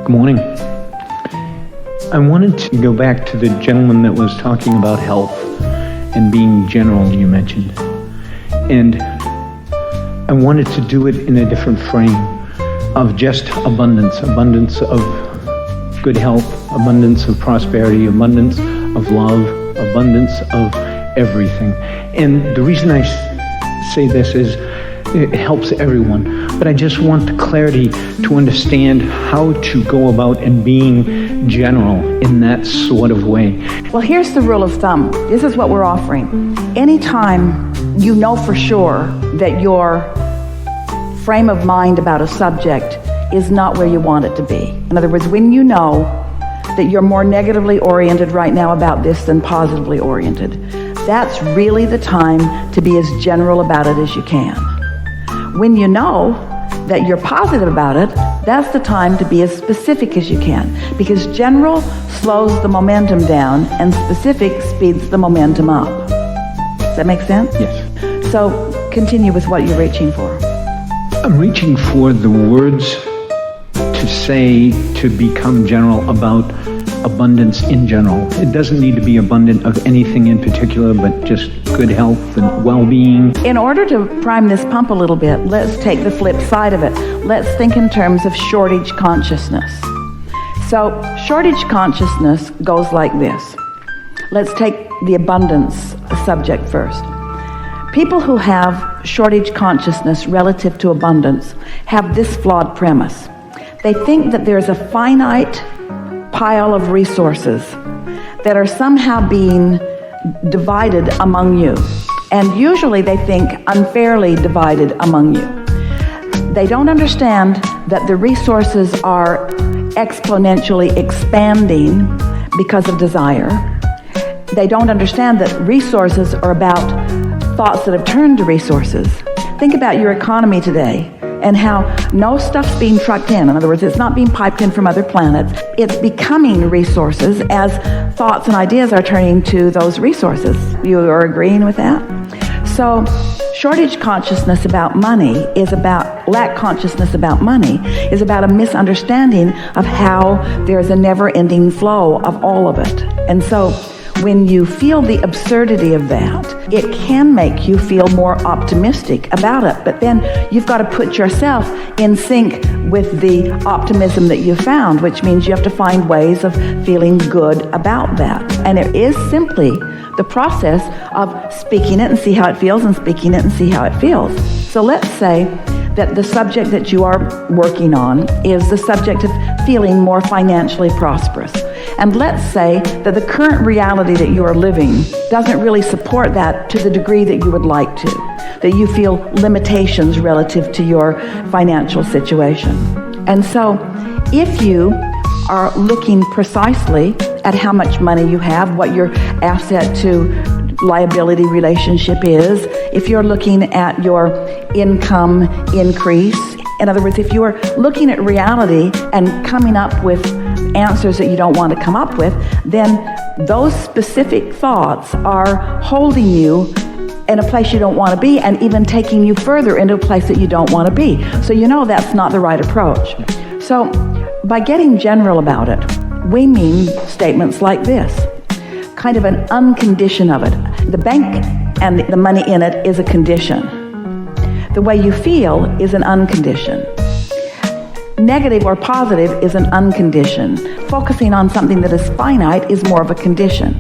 Good morning. I wanted to go back to the gentleman that was talking about health and being general, you mentioned. And I wanted to do it in a different frame of just abundance of good health, abundance of prosperity, abundance of love, abundance of everything. And the reason I say this is it helps everyone, but I just want the clarity to understand how to go about and being general in that sort of way. Well, here's the rule of thumb. This is what we're offering. Anytime you know for sure that your frame of mind about a subject is not where you want it to be. In other words, when you know that you're more negatively oriented right now about this than positively oriented, that's really the time to be as general about it as you can. When you know that you're positive about it, that's the time to be as specific as you can, because general slows the momentum down and specific speeds the momentum up. Does that make sense? Yes. So continue with what you're reaching for. I'm reaching for the words to say to become general about abundance in general. It doesn't need to be abundant of anything in particular, but just good health and well-being. In order to prime this pump a little bit, let's take the flip side of it. Let's think in terms of shortage consciousness. So shortage consciousness goes like this. Let's take the abundance subject first. People who have shortage consciousness relative to abundance have this flawed premise. They think that there's a finite pile of resources that are somehow being divided among you. And usually they think unfairly divided among you. They don't understand that the resources are exponentially expanding because of desire. They don't understand that resources are about thoughts that have turned to resources. Think about your economy today and how no stuff's being trucked in. In other words, it's not being piped in from other planets. It's becoming resources as thoughts and ideas are turning to those resources. You are agreeing with that? So shortage consciousness about money is about, lack consciousness about money is about a misunderstanding of how there's a never-ending flow of all of it. And so when you feel the absurdity of that, it can make you feel more optimistic about it. But then you've got to put yourself in sync with the optimism that you found, which means you have to find ways of feeling good about that. And it is simply the process of speaking it and see how it feels, and speaking it and see how it feels. So let's say that the subject that you are working on is the subject of feeling more financially prosperous. And let's say that the current reality that you are living doesn't really support that to the degree that you would like to, that you feel limitations relative to your financial situation. And so if you are looking precisely at how much money you have, what your asset to liability relationship is, if you're looking at your income increase, in other words, if you are looking at reality and coming up with answers that you don't want to come up with, then those specific thoughts are holding you in a place you don't want to be, and even taking you further into a place that you don't want to be. So you know that's not the right approach. So by getting general about it, we mean statements like this, kind of an uncondition of it. The bank and the money in it is a condition. The way you feel is an uncondition. Negative or positive is an uncondition. Focusing on something that is finite is more of a condition.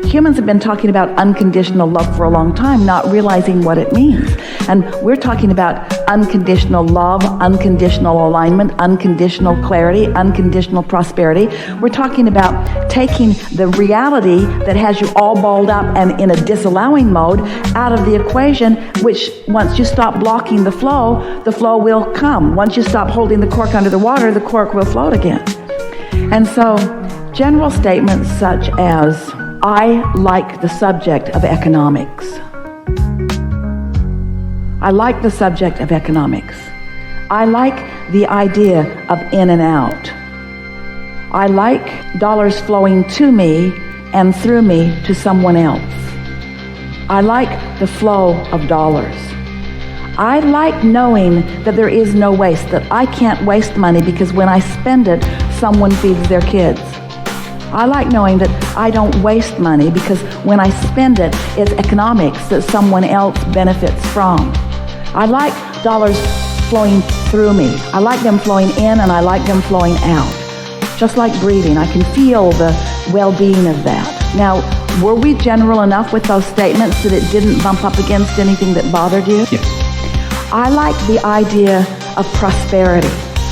Humans have been talking about unconditional love for a long time, not realizing what it means. And we're talking about unconditional love, unconditional alignment, unconditional clarity, unconditional prosperity. We're talking about taking the reality that has you all balled up and in a disallowing mode out of the equation, which once you stop blocking the flow will come. Once you stop holding the cork under the water, the cork will float again. And so general statements such as, I like the subject of economics. I like the subject of economics. I like the idea of in and out. I like dollars flowing to me and through me to someone else. I like the flow of dollars. I like knowing that there is no waste, that I can't waste money because when I spend it, someone feeds their kids. I like knowing that I don't waste money because when I spend it, it's economics that someone else benefits from. I like dollars flowing through me. I like them flowing in and I like them flowing out. Just like breathing, I can feel the well-being of that. Now, were we general enough with those statements that it didn't bump up against anything that bothered you? Yes. I like the idea of prosperity.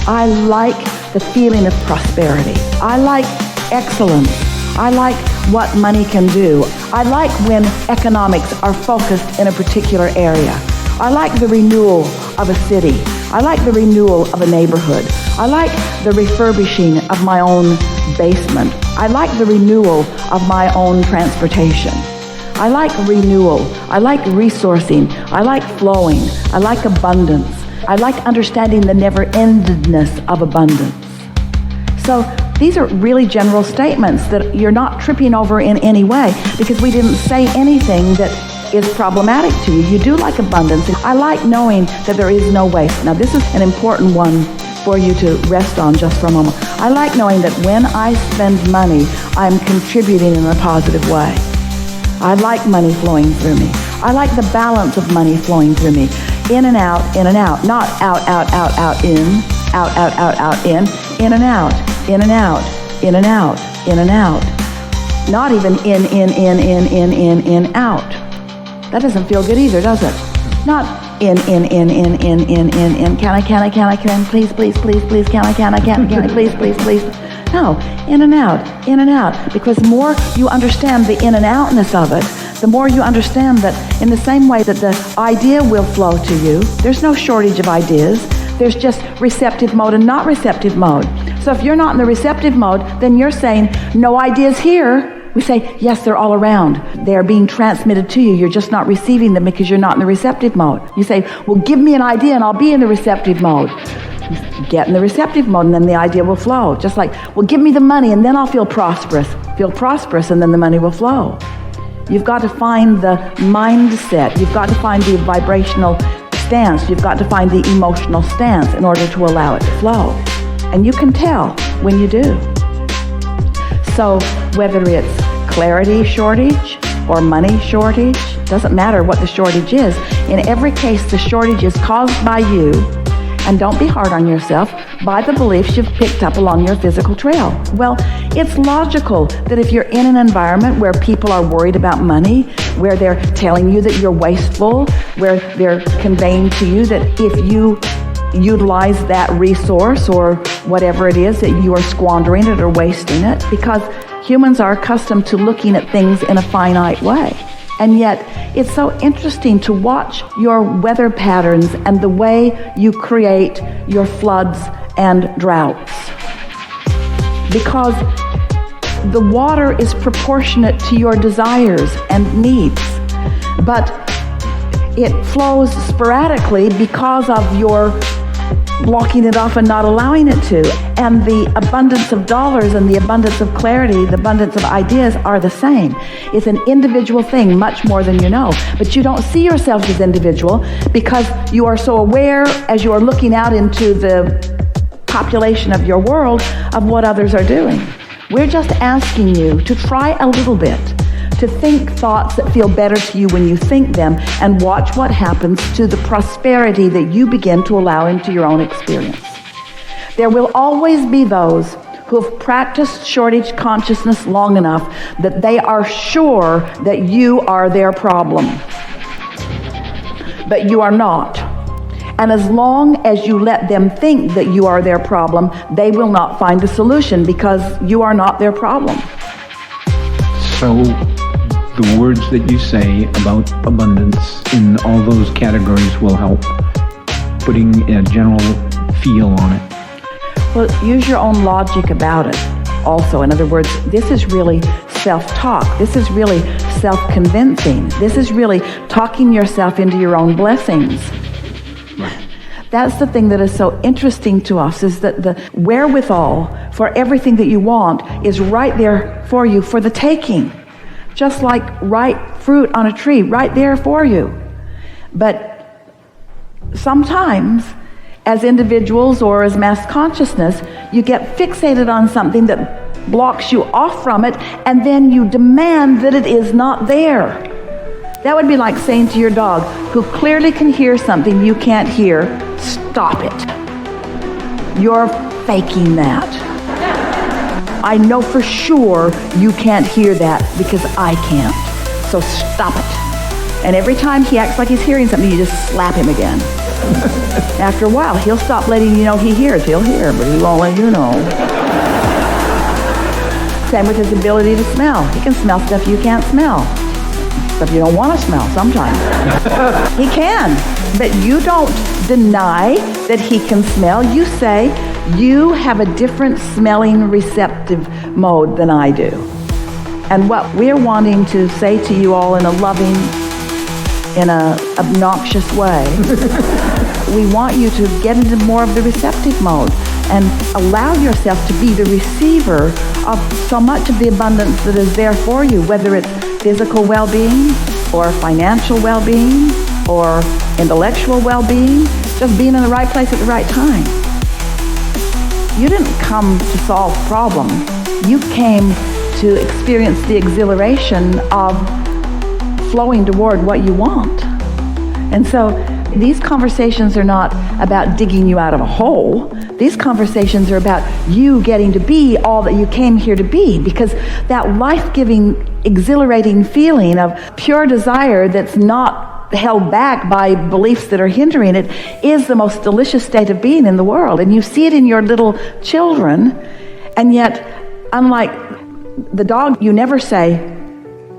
I like the feeling of prosperity. I like excellence. I like what money can do. I like when economics are focused in a particular area. I like the renewal of a city. I like the renewal of a neighborhood. I like the refurbishing of my own basement. I like the renewal of my own transportation. I like renewal. I like resourcing. I like flowing. I like abundance. I like understanding the never-endedness of abundance. So these are really general statements that you're not tripping over in any way because we didn't say anything that is problematic to you. You do like abundance. I like knowing that there is no waste. Now this is an important one for you to rest on just for a moment. I like knowing that when I spend money, I'm contributing in a positive way. I like money flowing through me. I like the balance of money flowing through me. In and out, not out, out, out, out, in, out, out, out, out, in and out, in and out, in and out, in and out. Not even in, out. That doesn't feel good either, does it? Not in, can I, please, please, please, please, can I, please, please, please. No, in and out, because the more you understand the in and outness of it, the more you understand that in the same way that the idea will flow to you, there's no shortage of ideas, there's just receptive mode and not receptive mode. So if you're not in the receptive mode, then you're saying, no ideas here. We say, yes, they're all around. They are being transmitted to you. You're just not receiving them because you're not in the receptive mode. You say, well, give me an idea and I'll be in the receptive mode. Get in the receptive mode and then the idea will flow. Just like, well, give me the money and then I'll feel prosperous. Feel prosperous and then the money will flow. You've got to find the mindset. You've got to find the vibrational stance. You've got to find the emotional stance in order to allow it to flow. And you can tell when you do. So whether it's clarity shortage or money shortage, doesn't matter what the shortage is. In every case, the shortage is caused by you, and don't be hard on yourself, by the beliefs you've picked up along your physical trail. Well, it's logical that if you're in an environment where people are worried about money, where they're telling you that you're wasteful, where they're conveying to you that if you utilize that resource or whatever it is that you are squandering it or wasting it, because humans are accustomed to looking at things in a finite way. And yet, it's so interesting to watch your weather patterns and the way you create your floods and droughts. Because the water is proportionate to your desires and needs, but it flows sporadically because of your blocking it off and not allowing it to. And the abundance of dollars and the abundance of clarity, the abundance of ideas are the same. It's an individual thing, much more than you know. But you don't see yourself as individual because you are so aware as you are looking out into the population of your world of what others are doing. We're just asking you to try a little bit, to think thoughts that feel better to you when you think them, and watch what happens to the prosperity that you begin to allow into your own experience. There will always be those who have practiced shortage consciousness long enough that they are sure that you are their problem. But you are not. And as long as you let them think that you are their problem, they will not find a solution because you are not their problem. So the words that you say about abundance in all those categories will help putting a general feel on it. Well, use your own logic about it also. In other words, this is really self-talk. This is really self-convincing. This is really talking yourself into your own blessings. That's the thing that is so interesting to us, is that the wherewithal for everything that you want is right there for you for the taking. Just like ripe fruit on a tree, right there for you. But sometimes, as individuals or as mass consciousness, you get fixated on something that blocks you off from it, and then you demand that it is not there. That would be like saying to your dog, who clearly can hear something you can't hear, stop it. You're faking that. I know for sure you can't hear that because I can't. So stop it. And every time he acts like he's hearing something, you just slap him again. After a while, he'll stop letting you know he hears. He'll hear, but he won't let you know. Same with his ability to smell. He can smell stuff you can't smell. Stuff you don't want to smell sometimes. He can, but you don't deny that he can smell. You say, you have a different smelling receptive mode than I do. And what we're wanting to say to you all in a loving, in an obnoxious way, we want you to get into more of the receptive mode and allow yourself to be the receiver of so much of the abundance that is there for you, whether it's physical well-being or financial well-being or intellectual well-being, just being in the right place at the right time. You didn't come to solve problems. You came to experience the exhilaration of flowing toward what you want. And so these conversations are not about digging you out of a hole. These conversations are about you getting to be all that you came here to be, because that life-giving, exhilarating feeling of pure desire that's not held back by beliefs that are hindering it is the most delicious state of being in the world. And you see it in your little children, and yet, unlike the dog, you never say,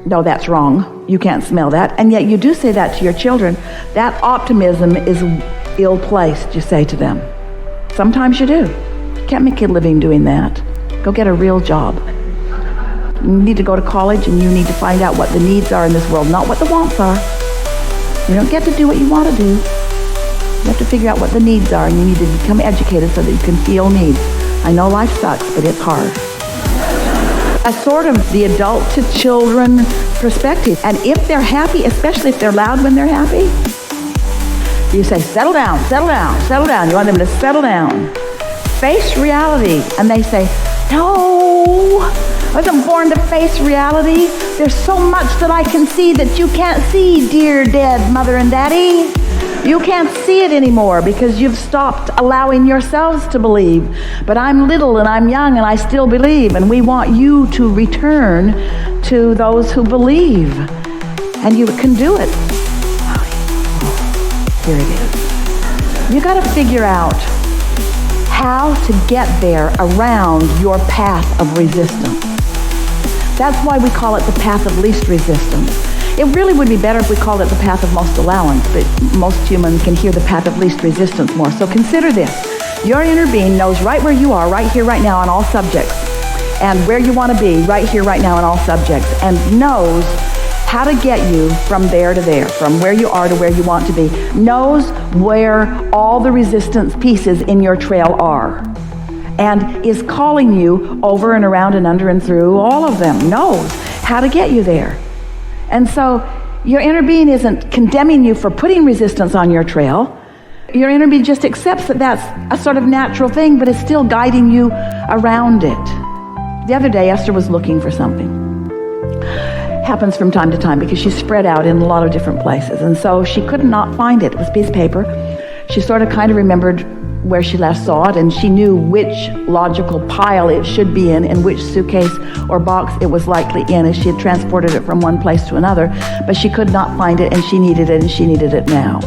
no, that's wrong, you can't smell that, and yet you do say that to your children. That optimism is ill-placed, you say to them. Sometimes you do. You can't make a living doing that. Go get a real job. You need to go to college, and you need to find out what the needs are in this world, not what the wants are. You don't get to do what you want to do. You have to figure out what the needs are, and you need to become educated so that you can feel needs. I know life sucks, but it's hard. A sort of the adult to children perspective. And if they're happy, especially if they're loud when they're happy, you say, settle down, settle down, settle down. You want them to settle down. Face reality. And they say, no, I wasn't born to face reality. There's so much that I can see that you can't see, dear dead mother and daddy. You can't see it anymore because you've stopped allowing yourselves to believe. But I'm little and I'm young and I still believe, and we want you to return to those who believe. And you can do it. Here it is. You got to figure out how to get there around your path of resistance. That's why we call it the path of least resistance. It really would be better if we called it the path of most allowance, but most humans can hear the path of least resistance more. So consider this. Your inner being knows right where you are, right here, right now, on all subjects, and where you want to be, right here, right now, on all subjects, and knows how to get you from there to there, from where you are to where you want to be, knows where all the resistance pieces in your trail are, and is calling you over and around and under and through all of them, knows how to get you there. And so your inner being isn't condemning you for putting resistance on your trail. Your inner being just accepts that that's a sort of natural thing, but is still guiding you around it. The other day, Esther was looking for something. Happens from time to time because she's spread out in a lot of different places. And so she could not find it. It was a piece of paper. She sort of kind of remembered where she last saw it, and she knew which logical pile it should be in which suitcase or box it was likely in, as she had transported it from one place to another, but she could not find it, and she needed it, and she needed it now.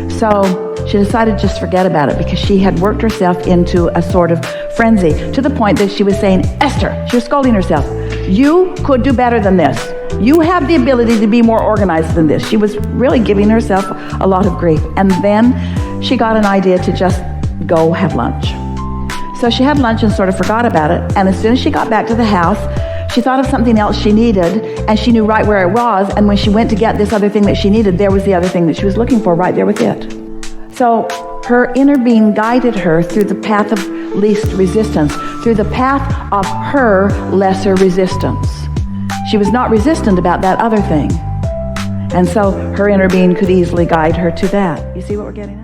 So she decided to just forget about it, because she had worked herself into a sort of frenzy, to the point that she was saying, Esther, she was scolding herself, you could do better than this. You have the ability to be more organized than this. She was really giving herself a lot of grief. And then she got an idea to just go have lunch. So she had lunch and sort of forgot about it. And as soon as she got back to the house, she thought of something else she needed, and she knew right where it was. And when she went to get this other thing that she needed, there was the other thing that she was looking for right there with it. So her inner being guided her through the path of least resistance, through the path of her lesser resistance. She was not resistant about that other thing. And so her inner being could easily guide her to that. You see what we're getting at?